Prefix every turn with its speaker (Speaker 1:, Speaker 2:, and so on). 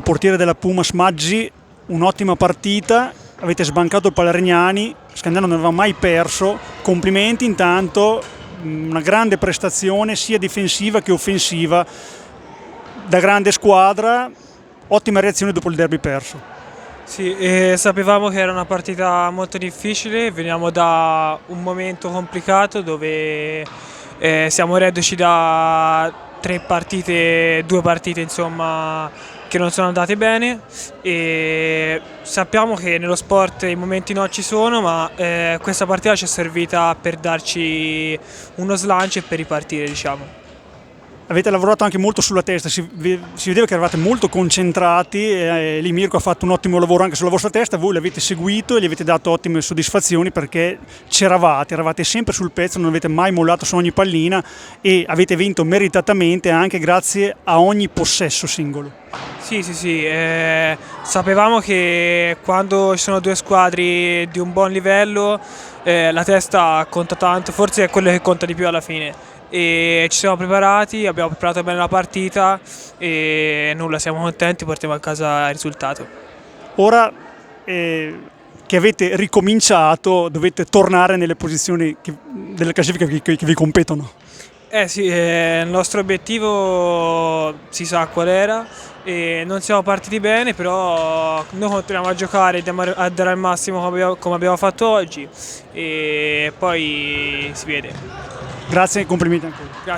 Speaker 1: portiere della Pumas Maggi, un'ottima partita, avete sbancato il Palarignani, Scandiano non aveva mai perso, complimenti intanto, una grande prestazione sia difensiva che offensiva, da grande squadra, ottima reazione dopo il derby perso.
Speaker 2: Sì, sapevamo che era una partita molto difficile, veniamo da un momento complicato dove siamo reduci da due partite insomma, che non sono andate bene e sappiamo che nello sport i momenti no ci sono, ma questa partita ci è servita per darci uno slancio e per ripartire, diciamo.
Speaker 1: Avete lavorato anche molto sulla testa, si vedeva che eravate molto concentrati e lì Mirko ha fatto un ottimo lavoro anche sulla vostra testa, voi l'avete seguito e gli avete dato ottime soddisfazioni perché eravate sempre sul pezzo, non avete mai mollato su ogni pallina e avete vinto meritatamente anche grazie a ogni possesso singolo.
Speaker 2: Sì, sapevamo che quando ci sono due squadre di un buon livello la testa conta tanto, forse è quello che conta di più alla fine. E ci siamo preparati, abbiamo preparato bene la partita e nulla, siamo contenti, portiamo a casa il risultato.
Speaker 1: Ora che avete ricominciato dovete tornare nelle posizioni delle classifiche che vi competono.
Speaker 2: Sì, il nostro obiettivo si sa qual era e non siamo partiti bene, però noi continuiamo a giocare e a dare al massimo come abbiamo fatto oggi e poi si vede.
Speaker 1: Grazie e complimenti ancora.
Speaker 2: Grazie.